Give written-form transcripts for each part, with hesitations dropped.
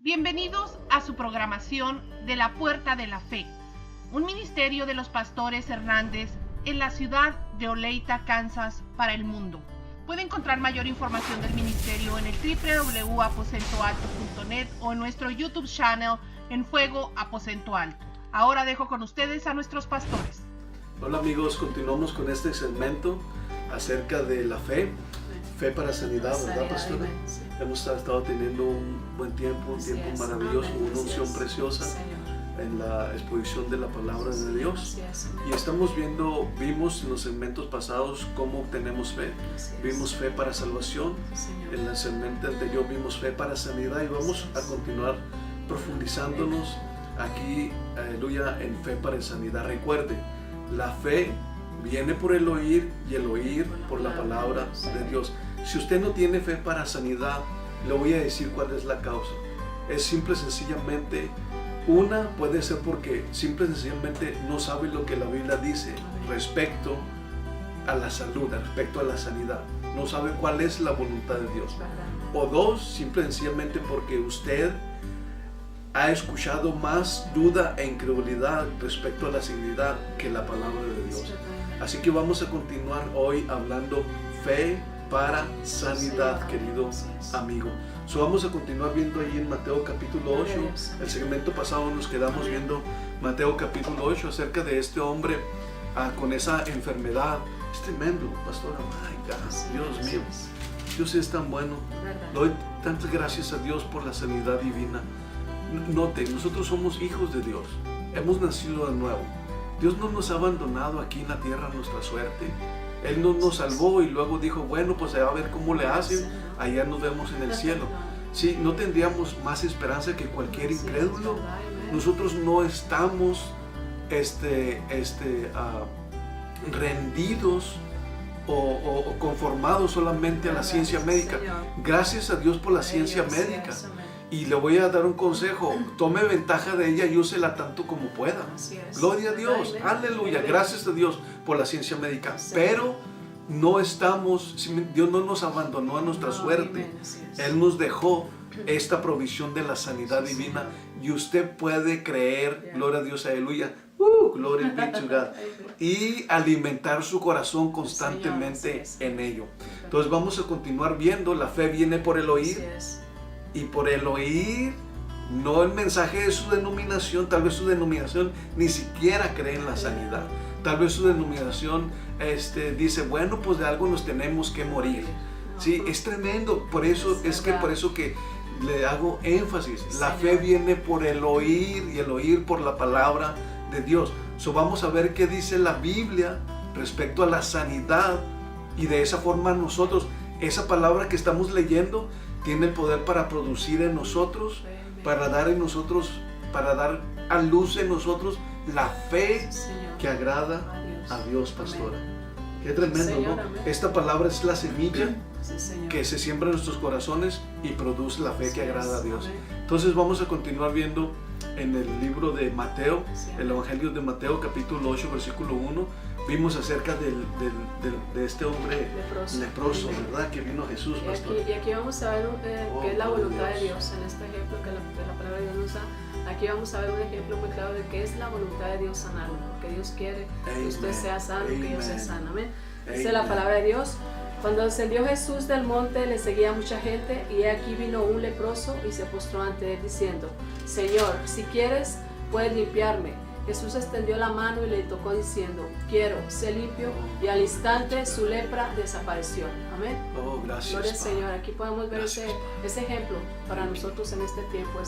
Bienvenidos a su programación de La Puerta de la Fe, un ministerio de los pastores Hernández en la ciudad de Olathe, Kansas, para el mundo. Puede encontrar mayor información del ministerio en el www.aposentoalto.net o en nuestro YouTube channel en Fuego Aposento Alto. Ahora dejo con ustedes a nuestros pastores. Hola amigos, continuamos con este segmento acerca de la fe para sanidad, ¿verdad, pastora? Hemos estado teniendo un buen tiempo, un tiempo maravilloso, una unción preciosa en la exposición de la palabra de Dios. Y vimos en los segmentos pasados cómo obtenemos fe. Vimos fe para salvación, en el segmento anterior vimos fe para sanidad y vamos a continuar profundizándonos aquí, aleluya, en fe para sanidad. Recuerde, la fe viene por el oír y el oír por la palabra de Dios. Si usted no tiene fe para sanidad, le voy a decir cuál es la causa. Es simple y sencillamente, puede ser porque simple y sencillamente no sabe lo que la Biblia dice respecto a la salud, respecto a la sanidad. No sabe cuál es la voluntad de Dios. O dos, simple y sencillamente porque usted ha escuchado más duda e incredulidad respecto a la sanidad que la palabra de Dios. Así que vamos a continuar hoy hablando fe para sanidad, querido amigo. Vamos a continuar viendo ahí en Mateo capítulo 8. El segmento pasado nos quedamos viendo Mateo capítulo 8 acerca de este hombre con esa enfermedad. Es tremendo, pastora. My God, Dios mío, Dios es tan bueno. Doy tantas gracias a Dios por la sanidad divina. Note, nosotros somos hijos de Dios, hemos nacido de nuevo. Dios no nos ha abandonado aquí en la tierra a nuestra suerte. Él no nos salvó y luego dijo, bueno, pues a ver cómo le hacen, allá nos vemos en el cielo. Sí, no tendríamos más esperanza que cualquier incrédulo. Nosotros no estamos rendidos o conformados solamente a la ciencia médica. Gracias a Dios por la ciencia médica. Y le voy a dar un consejo, tome ventaja de ella y úsela tanto como pueda. Gloria a Dios, aleluya, gracias a Dios por la ciencia médica. Pero Dios no nos abandonó a nuestra suerte. Él nos dejó esta provisión de la sanidad divina y usted puede creer, gloria a Dios, aleluya, gloria be to God, y alimentar su corazón constantemente en ello. Entonces vamos a continuar viendo, la fe viene por el oír. Y por el oír, no el mensaje de su denominación. Tal vez su denominación ni siquiera cree en la sanidad. Tal vez su denominación dice, bueno, pues de algo nos tenemos que morir. Sí, es tremendo. Por eso que le hago énfasis. La fe viene por el oír y el oír por la palabra de Dios. Vamos a ver qué dice la Biblia respecto a la sanidad. Y de esa forma nosotros, esa palabra que estamos leyendo, tiene el poder para producir en nosotros, para dar a luz en nosotros la fe que agrada a Dios, pastora. Qué tremendo, ¿no? Esta palabra es la semilla que se siembra en nuestros corazones y produce la fe que agrada a Dios. Entonces vamos a continuar viendo en el libro de Mateo, el Evangelio de Mateo, capítulo 8, versículo 1. Vimos acerca de este hombre leproso, ¿verdad? Que vino Jesús, pastor. Y aquí vamos a ver qué es la voluntad de Dios en este ejemplo que la palabra de Dios nos da. Aquí vamos a ver un ejemplo muy claro de qué es la voluntad de Dios sanarlo, porque Dios quiere que usted sea sano, que yo sea sano. Amén. Dice la palabra de Dios. Cuando descendió Jesús del monte, le seguía mucha gente, y aquí vino un leproso y se postró ante él diciendo, Señor, si quieres, puedes limpiarme. Jesús extendió la mano y le tocó diciendo, quiero, sé limpio, y al instante su lepra desapareció. Amén. Oh, gracias. Gloria al Señor. Aquí podemos ver ese ejemplo para nosotros en este tiempo.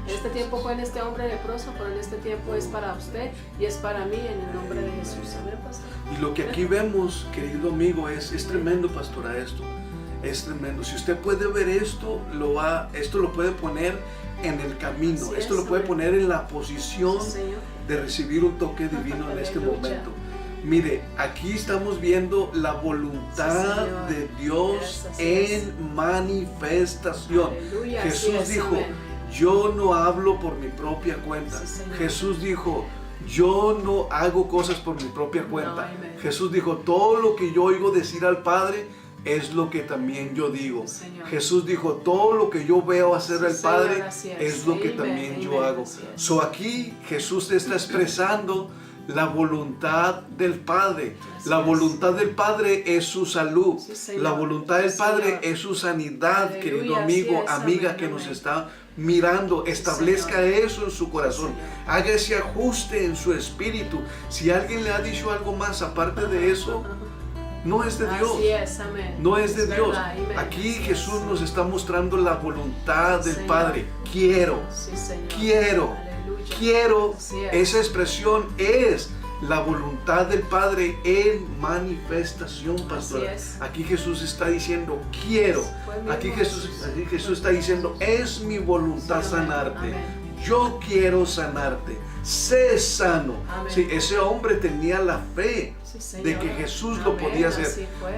En este tiempo fue en este hombre leproso, pero en este tiempo es para usted y es para mí en el nombre de Jesús. Amén, pastor. Y lo que aquí vemos, querido amigo, es tremendo, pastora, esto. Es tremendo. Si usted puede ver esto lo puede poner en el camino. Esto lo puede poner en la posición de recibir un toque divino en este momento. Mire, aquí estamos viendo la voluntad de Dios en manifestación. Aleluya, Jesús dijo, yo no hablo por mi propia cuenta. Jesús dijo, yo no hago cosas por mi propia cuenta. Jesús dijo, todo lo que yo oigo decir al Padre, es lo que también yo digo. Señor. Jesús dijo, todo lo que yo veo hacer al Señor, Padre así es lo que Amen, también yo amen, hago. así es. So aquí Jesús está expresando la voluntad del Padre. Así La es. voluntad del Padre es su salud. Sí, Señor. La voluntad del Sí, Padre Señor. es su sanidad, Aleluya, querido así amigo, es, amiga amén, que nos amén. está mirando. Establezca Señor. eso en su corazón. Señor. Haga ese ajuste en su espíritu. Si alguien le ha dicho algo más aparte de eso, no es de Dios. Así es, amén. No es de Dios. verdad, amén. Aquí Así Jesús es. nos está mostrando la voluntad del Señor. Padre. Quiero, Sí, Señor. quiero, Aleluya. quiero. Así es. Esa expresión es la voluntad del Padre en manifestación, pastora. es. Aquí Jesús está diciendo, quiero. Fue mi Aquí Jesús. Jesús está diciendo, es mi voluntad Sí, amén, sanarte. amén. Yo quiero sanarte. Sé sano. Amén. Sí, ese hombre tenía la fe Sí, Señor. de que Jesús lo Amén, podía hacer, así fue.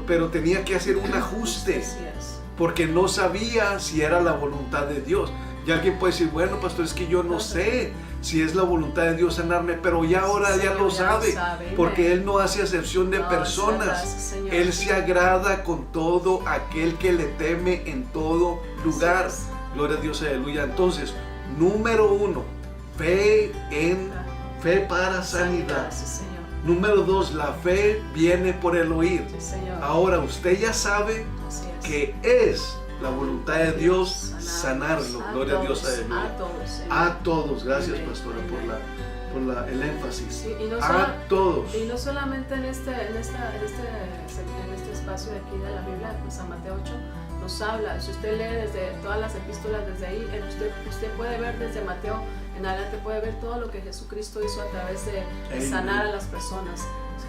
pero tenía que hacer un ajuste, Así es. porque no sabía si era la voluntad de Dios. Y alguien puede decir, bueno, pastor, es que yo no sé si es la voluntad de Dios sanarme, pero ya ahora Sí, ya Señor, lo ya sabe, lo sabe, porque amén. Él no hace acepción de No, es verdad, personas. sí, Señor. Él se agrada con todo aquel que le teme en todo lugar. Así es. Gloria a Dios, aleluya. Entonces, número 1, fe para sanidad. Sí, Señor. Número 2, la fe viene por el oír. Sí, Señor. Ahora usted ya sabe Así es. que es la voluntad de Dios sanarlo. Gloria a Dios, aleluya. A todos. Señor. A todos, gracias Amén, pastora amén. por el énfasis. Sí, y no A todos. Y no solamente en este espacio de aquí de la Biblia, en San Mateo 8, nos habla. Si usted lee desde todas las epístolas desde ahí, usted puede ver desde Mateo en adelante, puede ver todo lo que Jesucristo hizo a través de Amén. sanar a las personas.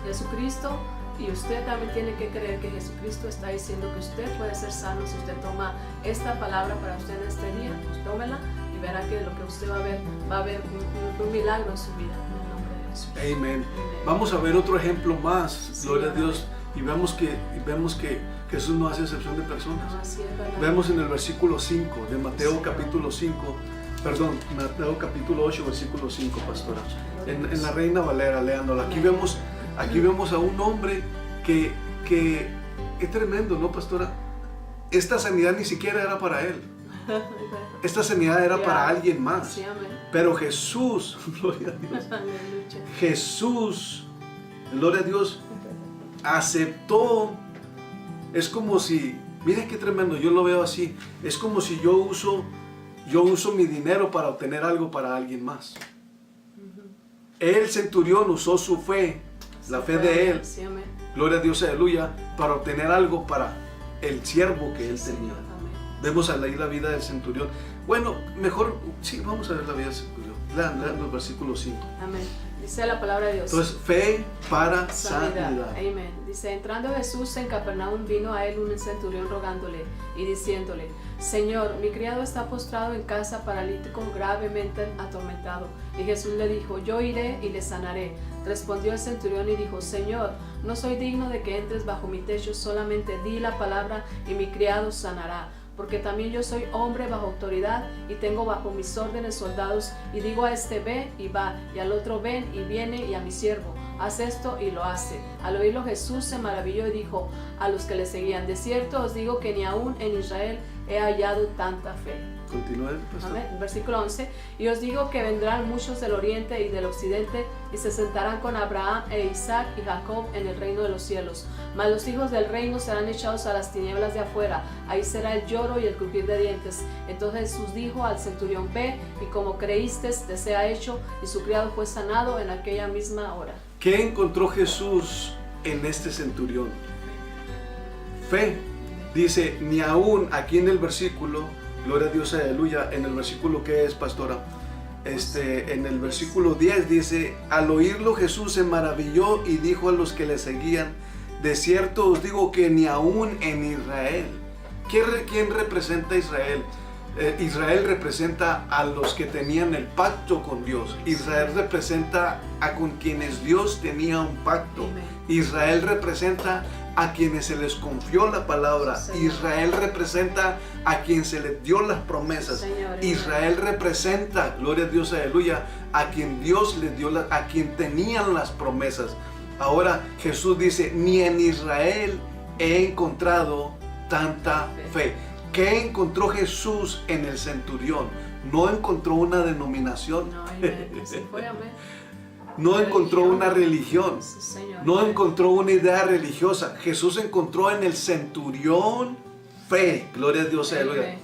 Jesucristo, y usted también tiene que creer que Jesucristo está diciendo que usted puede ser sano si usted toma esta palabra para usted en este día. Pues tómela y verá que lo que usted va a ver un milagro en su vida, en el nombre de Jesús. Amén. Amén. Vamos a ver otro ejemplo más, Sí, gloria a amén. Dios, y vemos que Jesús no hace excepción de personas. No, así es, ¿verdad? Vemos en el versículo 5 de Mateo Sí. capítulo 5, perdón, Mateo capítulo 8, versículo 5, pastora. En la Reina Valera, leándola. Aquí vemos a un hombre que es tremendo, ¿no, pastora? Esta sanidad ni siquiera era para él. Esta sanidad era para alguien más. Sí, amén. Pero Jesús, gloria a Dios, Aleluya. Jesús, gloria a Dios, aceptó. Es como si, mire qué tremendo, yo lo veo así. Es como si yo uso mi dinero para obtener algo para alguien más. El centurión usó su fe, la fe de él, Sí, amén. gloria a Dios, aleluya, para obtener algo para el siervo que él Sí, tenía. Señor, amén. Vemos ahí la vida del centurión. Bueno, mejor, sí, vamos a ver la vida del centurión. Lean los versículos 5. Amén. Dice la palabra de Dios. Entonces, fe para sanidad. Amén. Dice, entrando Jesús en Capernaum, vino a él un centurión rogándole y diciéndole, Señor, mi criado está postrado en casa, paralítico, gravemente atormentado. Y Jesús le dijo, yo iré y le sanaré. Respondió el centurión y dijo, Señor, no soy digno de que entres bajo mi techo, solamente di la palabra y mi criado sanará. Porque también yo soy hombre bajo autoridad y tengo bajo mis órdenes soldados, y digo a este ve y va, y al otro ven y viene, y a mi siervo haz esto y lo hace. Al oírlo Jesús se maravilló y dijo a los que le seguían, de cierto os digo que ni aún en Israel he hallado tanta fe. Continúe, pastor. Amén. Versículo 11. Y os digo que vendrán muchos del oriente y del occidente y se sentarán con Abraham e Isaac y Jacob en el reino de los cielos. Mas los hijos del reino serán echados a las tinieblas de afuera. Ahí será el lloro y el crujir de dientes. Entonces Jesús dijo al centurión, ve, y como creíste, te sea hecho. Y su criado fue sanado en aquella misma hora. ¿Qué encontró Jesús en este centurión? Fe. Dice, ni aún aquí en el versículo, gloria a Dios, aleluya, en el versículo que es, pastora, en el versículo 10 dice, al oírlo Jesús se maravilló y dijo a los que le seguían, de cierto os digo que ni aún en Israel. ¿Quién representa a Israel? Israel representa a los que tenían el pacto con Dios. Israel representa a con quienes Dios tenía un pacto. Israel representa a quienes se les confió la palabra. Israel representa a quien se les dio las promesas. Israel representa, gloria a Dios, aleluya, a quien Dios les dio, a quien tenían las promesas. Ahora Jesús dice, ni en Israel he encontrado tanta fe? ¿Qué encontró Jesús en el centurión? No encontró una denominación. No, amén. Así fue, amén. No encontró una religión. Sí, Señor, No amén. encontró una idea religiosa. Jesús encontró en el centurión fe. Gloria a Dios, aleluya. Amén.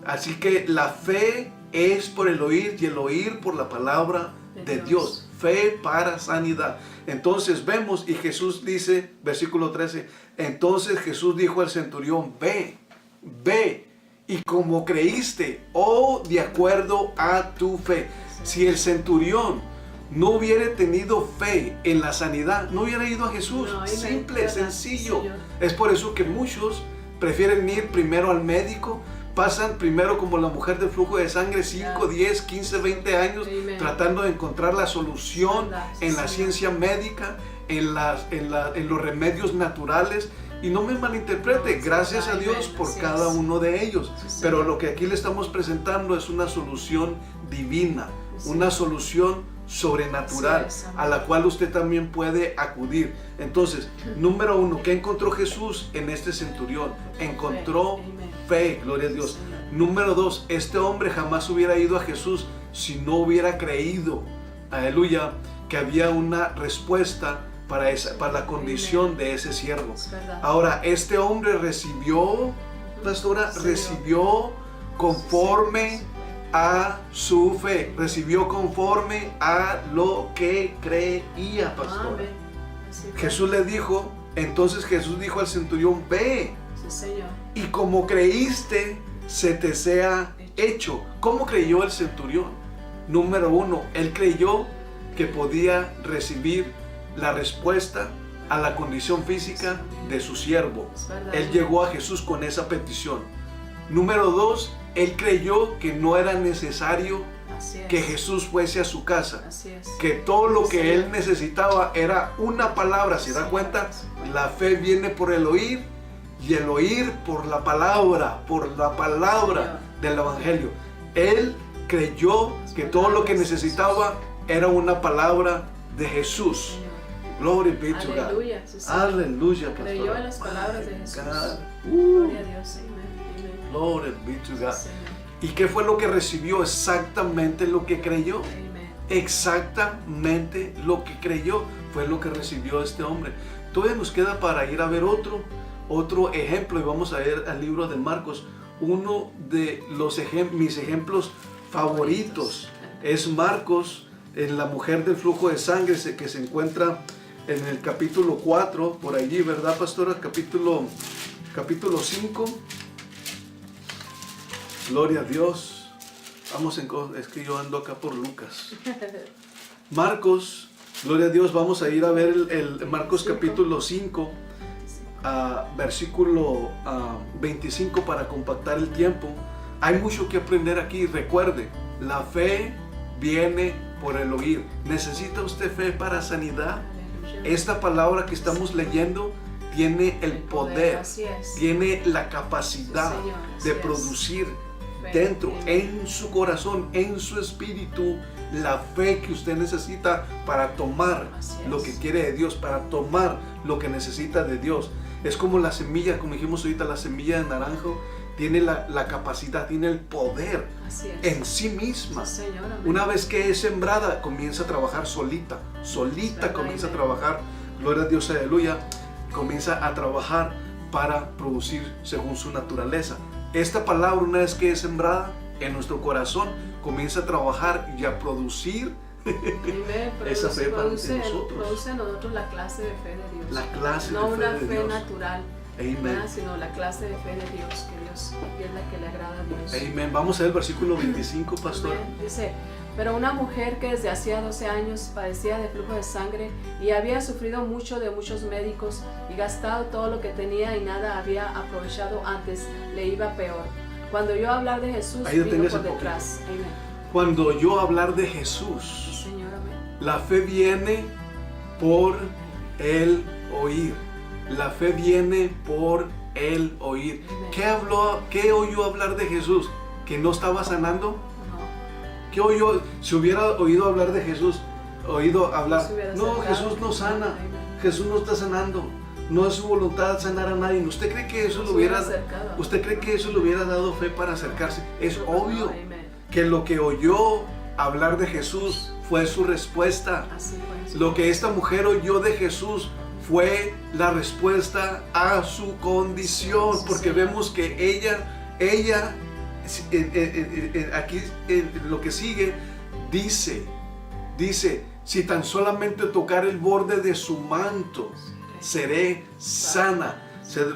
Así que la fe es por el oír y el oír por la palabra de Dios. Fe para sanidad. Entonces vemos y Jesús dice, versículo 13, entonces Jesús dijo al centurión, ve, ve, y como creíste, de acuerdo a tu fe. Si el centurión no hubiera tenido fe en la sanidad, no hubiera ido a Jesús. No, Simple, ¿verdad? sencillo. Señor. Es por eso que muchos prefieren ir primero al médico, pasan primero como la mujer del flujo de sangre 5, 10, 15, 20 años Amen. tratando de encontrar la solución en la Señor. ciencia médica, en los remedios naturales. Y no me malinterprete, No, gracias a Amen. Dios por Así cada es. uno de ellos. Sí, Pero Señor. lo que aquí le estamos presentando es una solución divina, Sí. una solución sobrenatural Así es, amén. a la cual usted también puede acudir. Entonces, número uno, ¿qué encontró Jesús en este centurión? Encontró Amén. fe, gloria a Dios. Señor. Número dos, este hombre jamás hubiera ido a Jesús si no hubiera creído, aleluya, que había una respuesta para la condición de ese siervo. Es verdad. Ahora, este hombre recibió, pastora, Señor. recibió conforme a su fe, recibió conforme a lo que creía, pastora. Amén. Así fue. Jesús le dijo, entonces Jesús dijo al centurión, ve, Sí, Señor. y como creíste, se te sea hecho. ¿Cómo creyó el centurión? Número uno, él creyó que podía recibir la respuesta a la condición física de su siervo. Es verdad. Él llegó a Jesús con esa petición. Número dos, él creyó que no era necesario Así es. que Jesús fuese a su casa, Así es. que todo lo que Sí. él necesitaba era una palabra. ¿Se da cuenta? La fe viene por el oír y el oír por la palabra del Evangelio. Él creyó que todo lo que necesitaba era una palabra de Jesús. Señor. Glory be to God. Aleluya. Sí, Señor. Aleluya, Creyó pastora. en las palabras de Jesús. God. Gloria a Dios. Amén. Glory be to God. Señor. ¿Y qué fue lo que recibió? Exactamente lo que creyó. Amén. Exactamente lo que creyó fue lo que recibió este hombre. Todavía nos queda para ir a ver otro ejemplo, y vamos a ver al libro de Marcos. Uno de mis ejemplos favoritos es Marcos, en la mujer del flujo de sangre, que se encuentra en el capítulo 4, por allí, ¿verdad, pastora? Capítulo 5. Gloria a Dios. Es que yo ando acá por Lucas. Marcos, gloria a Dios, vamos a ir a ver el Marcos capítulo 5, versículo 25 para compactar el tiempo. Hay mucho que aprender aquí. Recuerde, la fe viene por el oír. ¿Necesita usted fe para sanidad? Aleluya. Esta palabra que estamos leyendo tiene el poder, Así es. tiene la capacidad Sí, Señor, así de es. producir Fe. dentro, en su corazón, en su espíritu, la fe que usted necesita para tomar Así es. lo que quiere de Dios, para tomar lo que necesita de Dios. Es como la semilla, como dijimos ahorita, la semilla de naranjo tiene la capacidad, tiene el poder Así es. en sí misma. Sí, Señor, amén. Una vez que es sembrada, comienza a trabajar solita verdad, comienza a amén. trabajar, gloria a Dios, aleluya, comienza a trabajar para producir según su naturaleza. Esta palabra, una vez que es sembrada en nuestro corazón, comienza a trabajar y a producir Amén. esa fe para produce nosotros. produce en nosotros la clase de fe de Dios. La clase No de una fe de fe Dios. natural, Amén. ¿verdad? Sino la clase de fe de Dios, que Dios es la que le agrada a Dios. Amén. Vamos a ver el versículo 25, pastor. Amén. Dice, pero una mujer que desde hacía 12 años padecía de flujo de sangre y había sufrido mucho de muchos médicos y gastado todo lo que tenía y nada había aprovechado antes, le iba peor. Cuando oyó hablar de Jesús, Ahí vino deténgase por un poquito. detrás. Amén. Cuando yo hablar de Sí, Jesús, Señor, amén. la fe viene por el oír. La fe viene por el oír. Amén. ¿Qué oyó hablar de Jesús? ¿Que no estaba sanando? No. ¿Qué oyó? Si hubiera oído hablar de Jesús, oído hablar, se hubiera no, acercado. Jesús no sana, Amén. Jesús no está sanando. No es su voluntad sanar a nadie. ¿Usted cree que eso lo hubiera dado fe para acercarse? Es obvio que lo que oyó hablar de Jesús fue su respuesta. Lo que esta mujer oyó de Jesús fue la respuesta a su condición, porque vemos que ella aquí lo que sigue dice, si tan solamente tocar el borde de su manto, seré sana.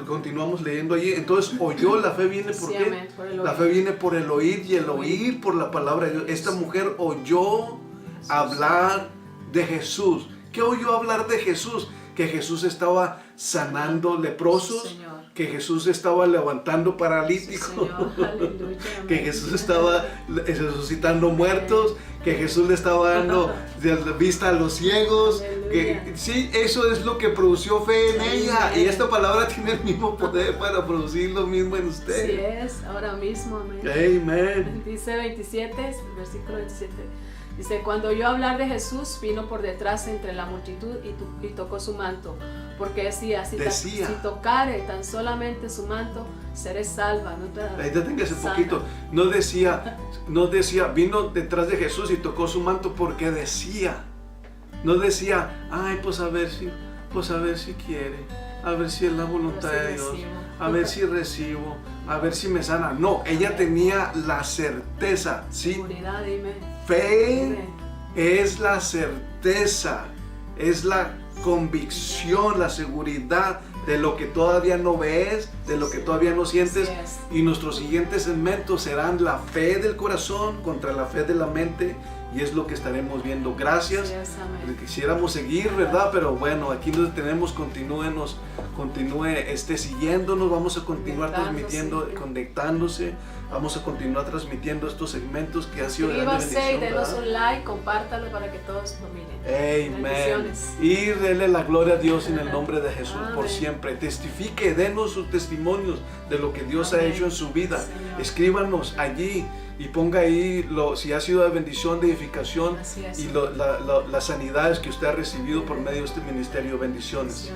Continuamos leyendo allí. Entonces oyó, la fe viene por qué? La fe viene por el oír, y el oír por la palabra de Dios. Esta mujer oyó hablar de Jesús. ¿Qué oyó hablar de Jesús? Que Jesús estaba sanando leprosos, que Jesús estaba levantando paralíticos, que Jesús estaba resucitando muertos, que Jesús le estaba dando vista a los ciegos. Sí, eso es lo que produció fe en ella, y esta palabra tiene el mismo poder para producir lo mismo en usted. Así es, ahora mismo, amén. Amén. Dice 27, versículo 27. Dice, cuando oyó hablar de Jesús, vino por detrás entre la multitud y tocó su manto, porque decía, si tocare tan solamente su manto, seré salva. Ahí deténgase un poquito. No decía, vino detrás de Jesús y tocó su manto porque decía. No decía, ay, pues a ver si quiere, a ver si es la voluntad de Dios, a ver si recibo, a ver si me sana. No, ella tenía la certeza, ¿sí? Seguridad, dime. Fe es la certeza, es la convicción, la seguridad de lo que todavía no ves, de lo que todavía no sientes. Y nuestros siguientes segmentos serán la fe del corazón contra la fe de la mente, y es lo que estaremos viendo. Gracias. Quisiéramos seguir, ¿verdad? Pero bueno, aquí nos detenemos. Continúe siguiéndonos. Vamos a continuar transmitiendo, conectándose. Vamos a continuar transmitiendo estos segmentos que han sido de gran bendición. Y denos un like, compártalo para que todos lo miren. Amén. Y denle la gloria a Dios en el nombre de Jesús. Amén. Por siempre. Testifique, denos sus testimonios de lo que Dios ha hecho en su vida. Señor. Escríbanos allí y ponga ahí si ha sido de bendición, de edificación, y las sanidades que usted ha recibido por medio de este ministerio. Bendiciones.